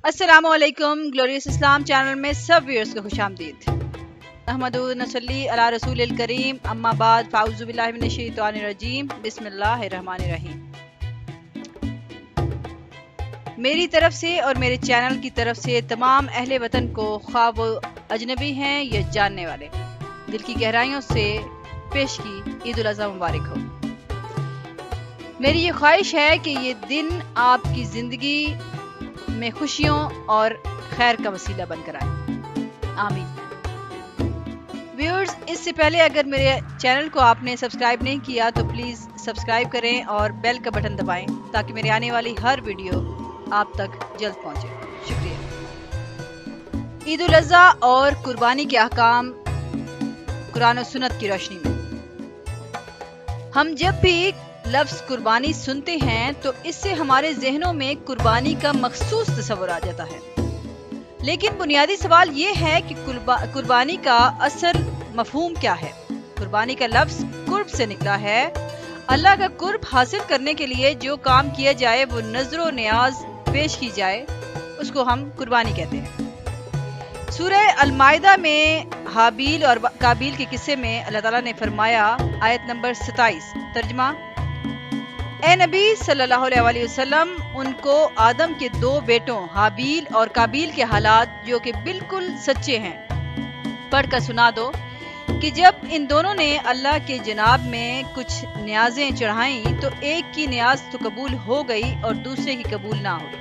السلام علیکم، گلوریس اسلام چینل میں سب ویورز کو خوش آمدید۔ احمدو نصلی علی رسول الکریم، اما بعد، فاعوذ باللہ من الشیطان الرجیم، بسم اللہ الرحمن الرحیم۔ میری طرف سے اور میرے چینل کی طرف سے تمام اہل وطن کو، خواہ وہ اجنبی ہیں یا جاننے والے، دل کی گہرائیوں سے پیش کی عید الاضحیٰ مبارک ہو۔ میری یہ خواہش ہے کہ یہ دن آپ کی زندگی میں خوشیوں اور خیر کا وسیلہ بن کر آئے، آمین۔ ویورز، اس سے پہلے اگر میرے چینل کو آپ نے سبسکرائب نہیں کیا تو پلیز سبسکرائب کریں اور بیل کا بٹن دبائیں تاکہ میری آنے والی ہر ویڈیو آپ تک جلد پہنچے۔ شکریہ۔ عید الاضحیٰ اور قربانی کے احکام قرآن و سنت کی روشنی میں۔ ہم جب بھی لفظ قربانی سنتے ہیں تو اس سے ہمارے ذہنوں میں قربانی کا مخصوص تصور آ جاتا ہے، لیکن بنیادی سوال یہ ہے کہ قربانی کا اصل مفہوم کیا ہے۔ قربانی کا لفظ قرب سے نکلا ہے۔ اللہ کا قرب حاصل کرنے کے لیے جو کام کیا جائے، وہ نذر و نیاز پیش کی جائے، اس کو ہم قربانی کہتے ہیں۔ سورہ المائدہ میں حابیل اور قابیل کے قصے میں اللہ تعالیٰ نے فرمایا، آیت نمبر 27، ترجمہ: اے نبی صلی اللہ علیہ وسلم، ان کو آدم کے 2 بیٹوں حابیل اور قابیل کے حالات جو کہ بالکل سچے ہیں پڑھ کر سنا دو کہ جب ان دونوں نے اللہ کے جناب میں کچھ نیازیں چڑھائیں تو ایک کی نیاز تو قبول ہو گئی اور دوسرے کی قبول نہ ہوئی۔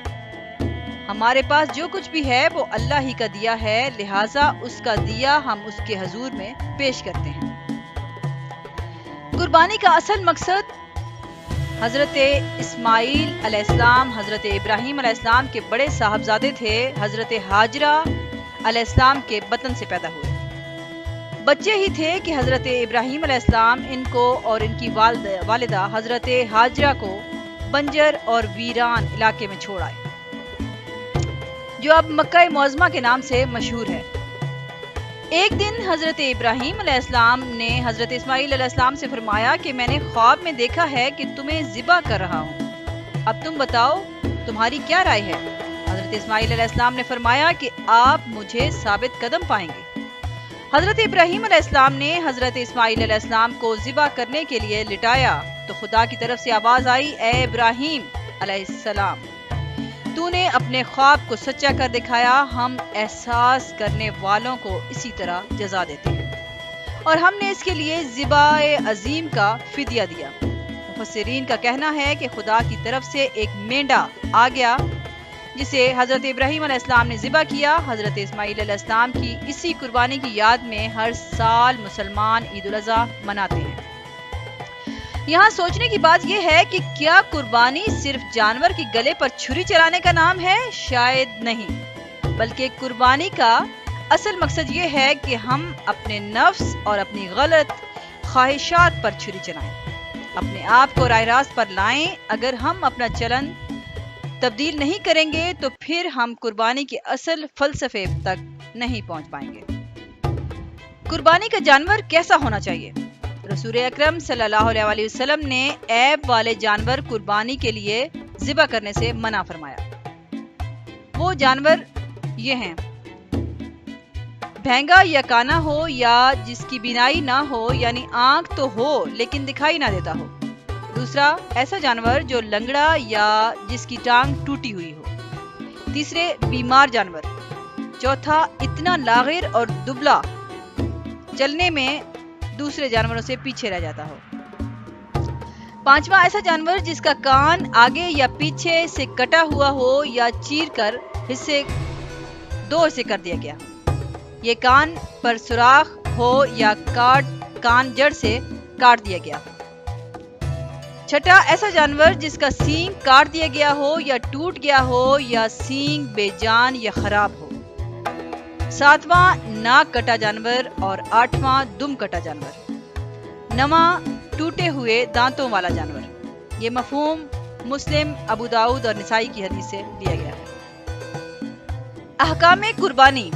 ہمارے پاس جو کچھ بھی ہے وہ اللہ ہی کا دیا ہے، لہٰذا اس کا دیا ہم اس کے حضور میں پیش کرتے ہیں۔ قربانی کا اصل مقصد حضرت اسماعیل علیہ السلام حضرت ابراہیم علیہ السلام کے بڑے صاحبزادے تھے۔ حضرت ہاجرہ علیہ السلام کے بطن سے پیدا ہوئے بچے ہی تھے کہ حضرت ابراہیم علیہ السلام ان کو اور ان کی والدہ حضرت ہاجرہ کو بنجر اور ویران علاقے میں چھوڑ آئے، جو اب مکہ معظمہ کے نام سے مشہور ہے۔ ایک دن حضرت ابراہیم علیہ السلام نے حضرت اسماعیل علیہ السلام سے فرمایا کہ میں نے خواب میں دیکھا ہے کہ تمہیں ذبح کر رہا ہوں، اب تم بتاؤ تمہاری کیا رائے ہے؟ حضرت اسماعیل علیہ السلام نے فرمایا کہ آپ مجھے ثابت قدم پائیں گے۔ حضرت ابراہیم علیہ السلام نے حضرت اسماعیل علیہ السلام کو ذبح کرنے کے لیے لٹایا تو خدا کی طرف سے آواز آئی، اے ابراہیم علیہ السلام، تو نے اپنے خواب کو سچا کر دکھایا، ہم احساس کرنے والوں کو اسی طرح جزا دیتے ہیں، اور ہم نے اس کے لیے ذبح عظیم کا فدیہ دیا۔ مفسرین کا کہنا ہے کہ خدا کی طرف سے ایک مینڈا آ گیا جسے حضرت ابراہیم علیہ السلام نے ذبح کیا۔ حضرت اسماعیل علیہ السلام کی اسی قربانی کی یاد میں ہر سال مسلمان عید الاضحیٰ مناتے ہیں۔ یہاں سوچنے کی بات یہ ہے کہ کیا قربانی صرف جانور کے گلے پر چھری چلانے کا نام ہے؟ شاید نہیں، بلکہ قربانی کا اصل مقصد یہ ہے کہ ہم اپنے نفس اور اپنی غلط خواہشات پر چھری چلائیں، اپنے آپ کو راہ راست پر لائیں۔ اگر ہم اپنا چلن تبدیل نہیں کریں گے تو پھر ہم قربانی کے اصل فلسفے تک نہیں پہنچ پائیں گے۔ قربانی کا جانور کیسا ہونا چاہیے؟ رسول اکرم صلی اللہ علیہ وسلم نے عیب والے جانور قربانی کے لیے ذبح کرنے سے منع فرمایا۔ وہ جانور یہ ہیں: بھینگا یا کانا ہو یا جس کی بینائی نہ ہو، یعنی آنکھ تو ہو لیکن دکھائی نہ دیتا ہو۔ دوسرا، ایسا جانور جو لنگڑا یا جس کی ٹانگ ٹوٹی ہوئی ہو۔ تیسرے، بیمار جانور۔ چوتھا، اتنا لاغر اور دبلا چلنے میں دوسرے جانوروں سے پیچھے رہ جاتا ہو۔ پانچواں، ایسا جانور جس کا کان آگے یا پیچھے سے کٹا ہوا ہو یا چیر کر دو حصے کر دیا گیا، یہ کان پر سوراخ ہو یا کان جڑ سے کاٹ دیا گیا۔ چھٹا، ایسا جانور جس کا سینگ کاٹ دیا گیا ہو یا ٹوٹ گیا ہو یا سینگ بے جان یا خراب ہو۔ ساتواں، ناک کٹا جانور، اور آٹھواں، دم کٹا جانور۔ نواں، ٹوٹے ہوئے دانتوں والا جانور۔ یہ مفہوم مسلم، ابو داؤد اور نسائی کی حدیث سے لیا گیا ہے۔ احکام قربانی: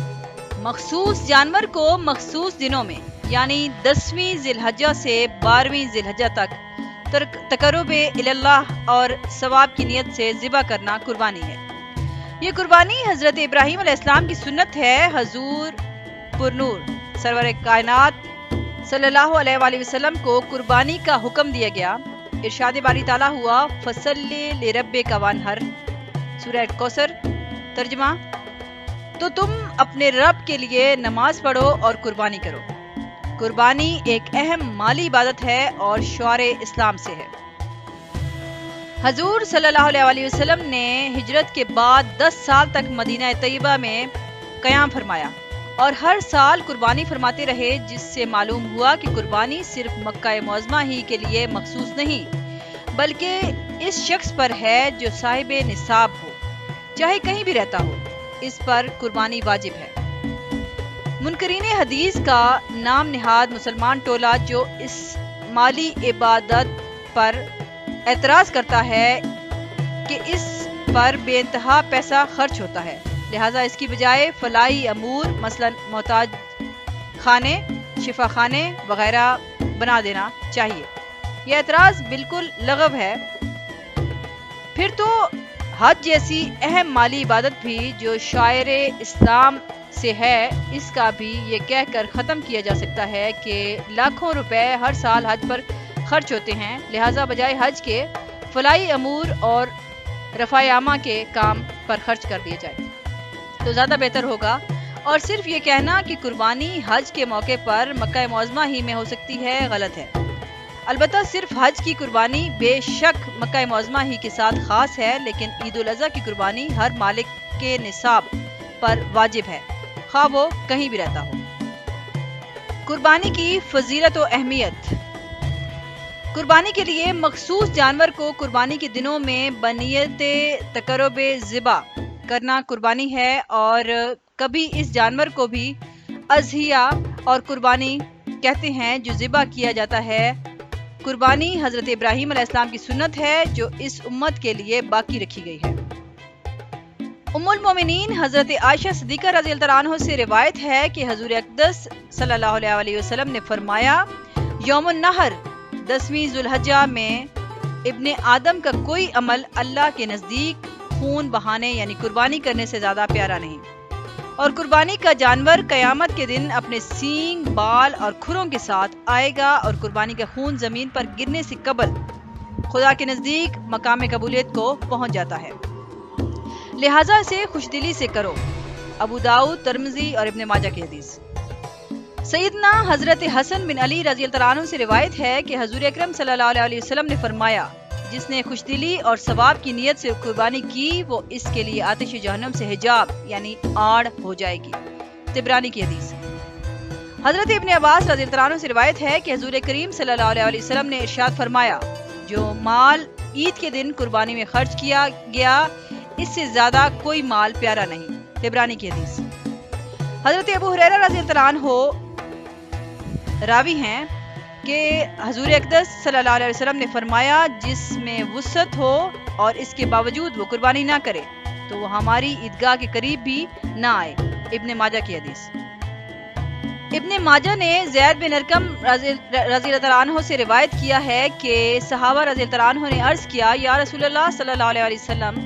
مخصوص جانور کو مخصوص دنوں میں، یعنی 10ویں ذی الحجہ سے 12ویں ذی الحجہ تک تقرب اللہ اور ثواب کی نیت سے ذبح کرنا قربانی ہے۔ یہ قربانی حضرت ابراہیم علیہ السلام کی سنت ہے۔ حضور پرنور سرور کائنات صلی اللہ علیہ وآلہ وسلم کو قربانی کا حکم دیا گیا۔ ارشاد باری تعالیٰ ہوا فصلی لربک وانحر، سورہ کوثر۔ ترجمہ: تو تم اپنے رب کے لیے نماز پڑھو اور قربانی کرو۔ قربانی ایک اہم مالی عبادت ہے اور شعار اسلام سے ہے۔ حضور صلی اللہ علیہ وآلہ وسلم نے ہجرت کے بعد 10 سال تک مدینہ طیبہ میں قیام فرمایا اور ہر سال قربانی فرماتے رہے، جس سے معلوم ہوا کہ قربانی صرف مکہ معظمہ ہی کے لیے مخصوص نہیں، بلکہ اس شخص پر ہے جو صاحب نصاب ہو، چاہے کہیں بھی رہتا ہو، اس پر قربانی واجب ہے۔ منکرین حدیث کا نام نہاد مسلمان ٹولہ جو اس مالی عبادت پر اعتراض کرتا ہے کہ اس پر بے انتہا پیسہ خرچ ہوتا ہے، لہٰذا اس کی بجائے فلاحی امور مثلا محتاج خانے، شفا خانے وغیرہ بنا دینا چاہیے۔ یہ اعتراض بالکل لغو ہے۔ پھر تو حج جیسی اہم مالی عبادت بھی جو شعائر اسلام سے ہے، اس کا بھی یہ کہہ کر ختم کیا جا سکتا ہے کہ لاکھوں روپے ہر سال حج پر خرچ ہوتے ہیں، لہٰذا بجائے حج کے فلاحی امور اور رفع عامہ کے کام پر خرچ کر دیا جائے تو زیادہ بہتر ہوگا۔ اور صرف یہ کہنا کہ قربانی حج کے موقع پر مکہ معظمہ ہی میں ہو سکتی ہے، غلط ہے۔ البتہ صرف حج کی قربانی بے شک مکہ معظمہ ہی کے ساتھ خاص ہے، لیکن عید الاضحیٰ کی قربانی ہر مالک کے نصاب پر واجب ہے، خواہ وہ کہیں بھی رہتا ہو۔ قربانی کی فضیلت و اہمیت۔ قربانی کے لیے مخصوص جانور کو قربانی کے دنوں میں بنیت تقرب ذبح کرنا قربانی ہے، اور کبھی اس جانور کو بھی اضحیہ اور قربانی کہتے ہیں جو ذبح کیا جاتا ہے۔ قربانی حضرت ابراہیم علیہ السلام کی سنت ہے جو اس امت کے لیے باقی رکھی گئی ہے۔ ام المومنین حضرت عائشہ صدیقہ رضی اللہ عنہ سے روایت ہے کہ حضور اقدس صلی اللہ علیہ وآلہ وسلم نے فرمایا، یوم النحر 10ویں ذوالحجہ میں ابن آدم کا کوئی عمل اللہ کے نزدیک خون بہانے یعنی قربانی کرنے سے زیادہ پیارا نہیں، اور قربانی کا جانور قیامت کے دن اپنے سینگ، بال اور کھروں کے ساتھ آئے گا، اور قربانی کا خون زمین پر گرنے سے قبل خدا کے نزدیک مقام قبولیت کو پہنچ جاتا ہے، لہٰذا اسے خوش دلی سے کرو۔ ابو داؤد، ترمذی اور ابن ماجہ کی حدیث۔ سیدنا حضرت حسن بن علی رضی اللہ عنہ سے روایت ہے کہ حضور اکرم صلی اللہ علیہ وسلم نے فرمایا، جس نے خوش دلی اور ثواب کی نیت سے قربانی کی، وہ اس کے لیے آتش جہنم سے حجاب یعنی آڑ ہو جائے گی۔ طبرانی کی حدیث۔ حضرت ابن عباس رضی اللہ عنہ سے روایت ہے کہ حضور کریم صلی اللہ علیہ وسلم نے ارشاد فرمایا، جو مال عید کے دن قربانی میں خرچ کیا گیا، اس سے زیادہ کوئی مال پیارا نہیں۔ طبرانی کی حدیث۔ حضرت ابو ہریرہ رضی اللہ عنہ راوی ہیں کہ حضور اقدس صلی اللہ علیہ وسلم نے فرمایا، جس میں وسعت ہو اور اس کے باوجود وہ قربانی نہ کرے تو وہ ہماری عیدگاہ کے قریب بھی نہ آئے۔ ابن ماجہ کی حدیث۔ ابن ماجہ نے زید بن ارقم رضی اللہ عنہ سے روایت کیا ہے کہ صحابہ رضی اللہ عنہ نے عرض کیا، یا رسول اللہ صلی اللہ علیہ وسلم،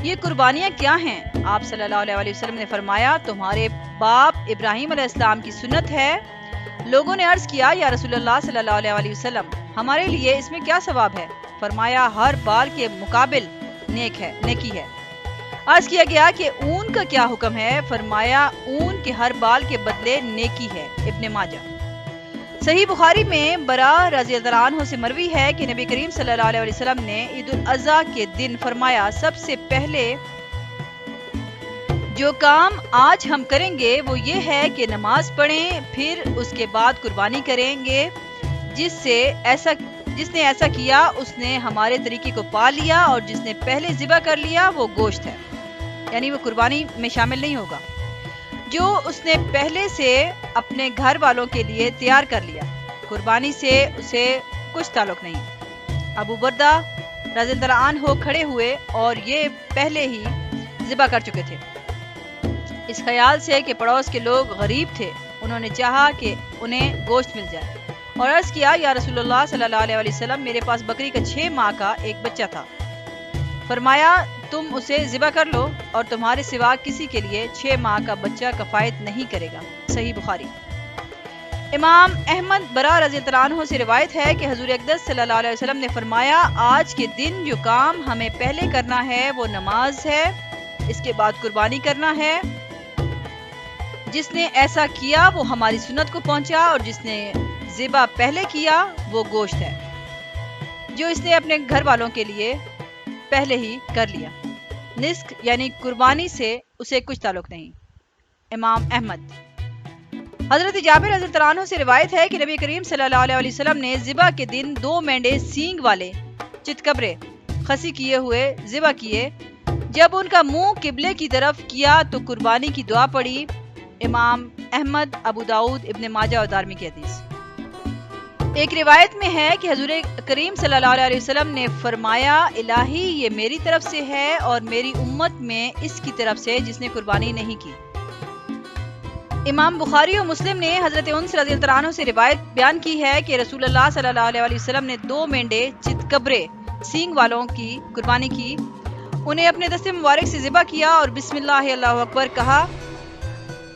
یہ قربانیاں کیا ہیں؟ آپ صلی اللہ علیہ وسلم نے فرمایا، تمہارے باپ ابراہیم علیہ السلام کی سنت ہے۔ لوگوں نے عرض کیا، یا رسول اللہ صلی اللہ علیہ وسلم، ہمارے لیے اس میں کیا ثواب ہے؟ فرمایا، ہر بال کے مقابل نیکی ہے۔ عرض کیا گیا کہ اون کا کیا حکم ہے؟ فرمایا، اون کے ہر بال کے بدلے نیکی ہے۔ ابن ماجہ۔ صحیح بخاری میں برا رضی اللہ عنہ سے مروی ہے کہ نبی کریم صلی اللہ علیہ وسلم نے عید الاضحیٰ کے دن فرمایا، سب سے پہلے جو کام آج ہم کریں گے وہ یہ ہے کہ نماز پڑھیں، پھر اس کے بعد قربانی کریں گے۔ جس نے ایسا کیا اس نے ہمارے طریقے کو پا لیا، اور جس نے پہلے ذبح کر لیا وہ گوشت ہے، یعنی وہ قربانی میں شامل نہیں ہوگا۔ جو اس نے پہلے سے اپنے گھر والوں کے لیے تیار کر لیا، قربانی سے اسے کچھ تعلق نہیں۔ ابو بردہ رضی اللہ عنہ کھڑے ہوئے اور یہ پہلے ہی ذبح کر چکے تھے، اس خیال سے کہ پڑوس کے لوگ غریب تھے، انہوں نے چاہا کہ انہیں گوشت مل جائے، اور عرض کیا، یا رسول اللہ صلی اللہ علیہ وسلم، میرے پاس بکری کا 6 ماہ کا ایک بچہ تھا، فرمایا تم اسے ذبح کر لو اور تمہارے سوا کسی کے لیے 6 ماہ کا بچہ کفایت نہیں کرے گا۔ صحیح بخاری۔ امام احمد برا رضی اللہ عنہ سے روایت ہے کہ حضور اقدس صلی اللہ علیہ وسلم نے فرمایا آج کے دن جو کام ہمیں پہلے کرنا ہے وہ نماز ہے، اس کے بعد قربانی کرنا ہے۔ جس نے ایسا کیا وہ ہماری سنت کو پہنچا اور جس نے ذبح پہلے کیا وہ گوشت ہے جو اس نے اپنے گھر والوں کے لیے پہلے ہی کر لیا۔ نسک یعنی قربانی سے اسے کچھ تعلق نہیں۔ امام احمد۔ حضرت جابر رضی اللہ عنہ سے روایت ہے کہ نبی کریم صلی اللہ علیہ وسلم نے ذبح کے دن 2 مینڈے سینگ والے چتکبرے خسی کیے ہوئے ذبح کیے۔ جب ان کا منہ قبلے کی طرف کیا تو قربانی کی دعا پڑھی۔ امام احمد، ابو داؤد، ابن ماجہ اور دارمی کی حدیث۔ ایک روایت میں ہے کہ حضور کریم صلی اللہ علیہ وسلم نے فرمایا الہی یہ میری طرف سے ہے اور میری امت میں اس کی طرف سے جس نے قربانی نہیں کی۔ امام بخاری و مسلم نے حضرت انس رضی اللہ عنہ سے روایت بیان کی ہے کہ رسول اللہ صلی اللہ علیہ وسلم نے 2 مینڈے چتکبرے سینگ والوں کی قربانی کی، انہیں اپنے دست مبارک سے ذبح کیا اور بسم اللہ اللہ اکبر کہا۔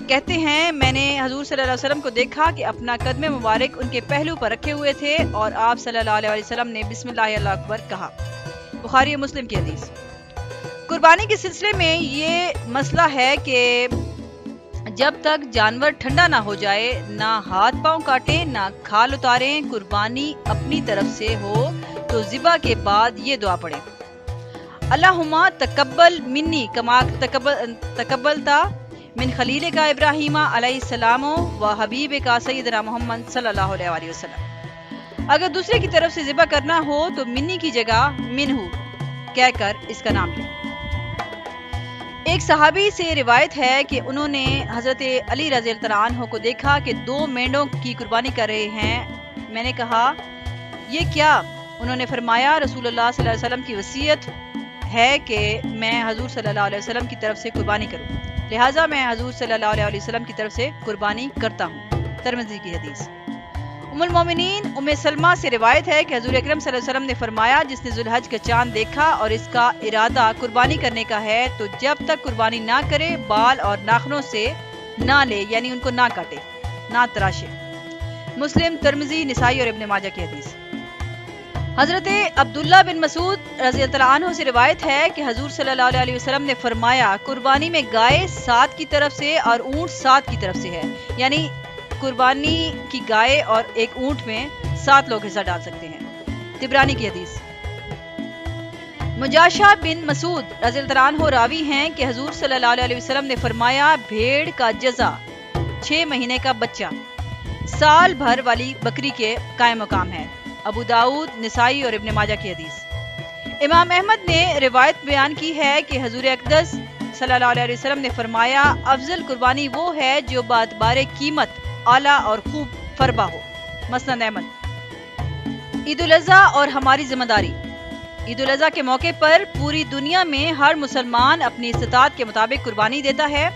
کہتے ہیں میں نے حضور صلی اللہ علیہ وسلم کو دیکھا کہ اپنا قدم مبارک ان کے پہلو پر رکھے ہوئے تھے اور آپ صلی اللہ علیہ وسلم نے بسم اللہ اللہ اکبر کہا۔ بخاری و مسلم کی حدیث۔ قربانی کے سلسلے میں یہ مسئلہ ہے کہ جب تک جانور ٹھنڈا نہ ہو جائے نہ ہاتھ پاؤں کاٹیں نہ کھال اتاریں، قربانی اپنی طرف سے ہو تو ذبح کے بعد یہ دعا پڑھیں اللہم تقبل منی کما تقبلتا من خلیل کا ابراہیم علیہ السلام و حبیب کا سیدنا محمد صلی اللہ علیہ وسلم۔ اگر دوسرے کی طرف سے ذبح کرنا ہو تو منی کی جگہ منہو کہہ کر اس کا نام لیں۔ ایک صحابی سے روایت ہے کہ انہوں نے حضرت علی رضی اللہ عنہ کو دیکھا کہ 2 مینڈوں کی قربانی کر رہے ہیں۔ میں نے کہا یہ کیا؟ انہوں نے فرمایا رسول اللہ صلی اللہ علیہ وسلم کی وصیت ہے کہ میں حضور صلی اللہ علیہ وسلم کی طرف سے قربانی کروں، لہٰذا میں حضور صلی اللہ علیہ وسلم کی طرف سے قربانی کرتا ہوں۔ ترمذی کی حدیث۔ ام المومنین ام سلمہ سے روایت ہے کہ حضور اکرم صلی اللہ علیہ وسلم نے فرمایا جس نے ذوالحج کا چاند دیکھا اور اس کا ارادہ قربانی کرنے کا ہے تو جب تک قربانی نہ کرے بال اور ناخنوں سے نہ لے، یعنی ان کو نہ کاٹے نہ تراشے۔ مسلم، ترمذی، نسائی اور ابن ماجہ کی حدیث۔ حضرت عبداللہ بن مسعود رضی اللہ عنہ سے روایت ہے کہ حضور صلی اللہ علیہ وسلم نے فرمایا قربانی میں گائے 7 کی طرف سے اور اونٹ 7 کی طرف سے ہے، یعنی قربانی کی گائے اور ایک اونٹ میں 7 لوگ حصہ ڈال سکتے ہیں۔ طبرانی کی حدیث۔ مجاشع بن مسعود رضی اللہ عنہ راوی ہیں کہ حضور صلی اللہ علیہ وسلم نے فرمایا بھیڑ کا جزا 6 مہینے کا بچہ سال بھر والی بکری کے قائم مقام ہے۔ ابو داؤد، نسائی اور ابن ماجہ کی حدیث۔ امام احمد نے روایت بیان کی ہے کہ حضور اقدس صلی اللہ علیہ وسلم نے فرمایا افضل قربانی وہ ہے جو باعتبار قیمت اعلیٰ اور خوب فربا ہو۔ مسند احمد۔ عید الاضحیٰ اور ہماری ذمہ داری۔ عید الاضحیٰ کے موقع پر پوری دنیا میں ہر مسلمان اپنی استطاعت کے مطابق قربانی دیتا ہے۔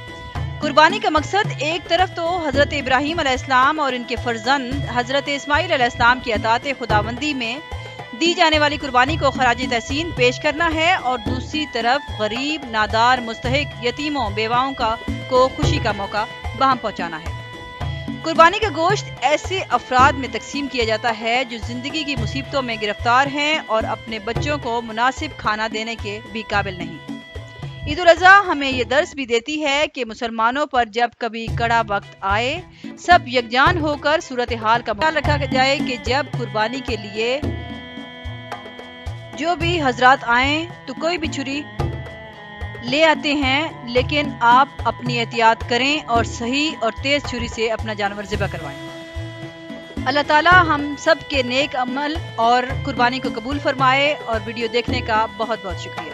قربانی کا مقصد ایک طرف تو حضرت ابراہیم علیہ السلام اور ان کے فرزند حضرت اسماعیل علیہ السلام کی اطاعت خداوندی میں دی جانے والی قربانی کو خراج تحسین پیش کرنا ہے اور دوسری طرف غریب، نادار، مستحق، یتیموں، بیواؤں کو خوشی کا موقع بہم پہنچانا ہے۔ قربانی کا گوشت ایسے افراد میں تقسیم کیا جاتا ہے جو زندگی کی مصیبتوں میں گرفتار ہیں اور اپنے بچوں کو مناسب کھانا دینے کے بھی قابل نہیں۔ عید الاضحیٰ ہمیں یہ درس بھی دیتی ہے کہ مسلمانوں پر جب کبھی کڑا وقت آئے سب یکجان ہو کر صورتحال کا خیال رکھا جائے کہ جب قربانی کے لیے جو بھی حضرات آئیں تو کوئی بھی چھری لے آتے ہیں، لیکن آپ اپنی احتیاط کریں اور صحیح اور تیز چھری سے اپنا جانور ذبح کروائیں۔ اللہ تعالی ہم سب کے نیک عمل اور قربانی کو قبول فرمائے، اور ویڈیو دیکھنے کا بہت بہت شکریہ۔